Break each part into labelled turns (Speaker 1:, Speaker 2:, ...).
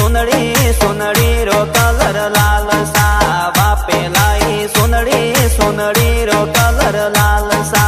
Speaker 1: सोनड़ी सोनड़ी रो colour लाल सा बापे लाई सोनड़ी सोनड़ी रो colour लाल सा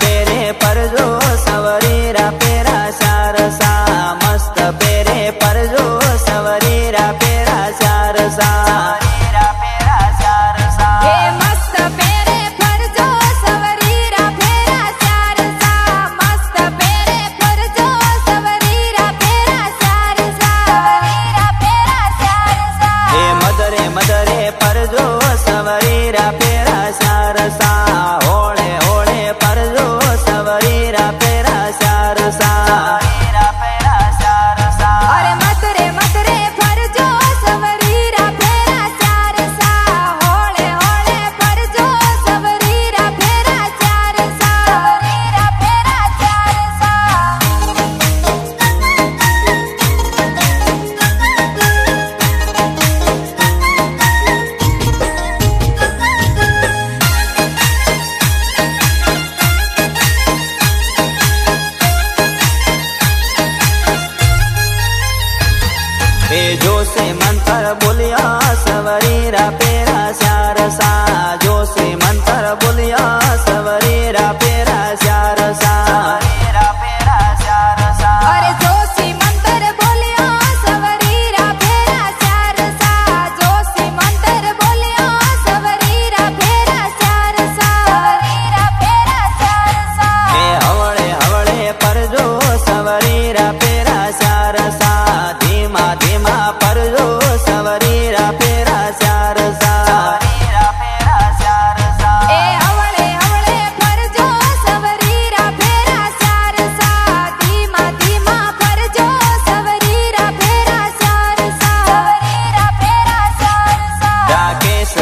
Speaker 2: पेरे पर जो सवरीरा पेरा
Speaker 1: શારસા હોળે હોળે પરજો સવરીરા પેરા શારસા
Speaker 2: અરે મત રે ફરજો સવરીરા ફેરા ચારસા હોળે હોળે ફરજો સવરીરા ફેરા ચારસા ફેરા ચારસા
Speaker 1: એ જોશે મંતર બોલ્યા સવરીરા પેરા શારસા જોશે મંતર બોલ્યા સવરીરા પેરા શારસા
Speaker 2: અરે જોશી મંતર બોલ્યો સવરીરા ફેરા ચારસા જોશી મંતર બોલ્યો સવરીરા ફેરા ચારસા ફેરા ચારસા
Speaker 1: એ હવળે હવળે પરજો સવરીરા પેરા શારસા ધીમા ધીમા પરજો સવરીરા પેરા શારસા
Speaker 2: એ હવળે હવળે ફરજો સવરીરા ફેરા ચારસા ધીમા ધીમા ફરજો સવરીરા ફેરા ચારસા ફેરા ચારસા
Speaker 1: રાકેશ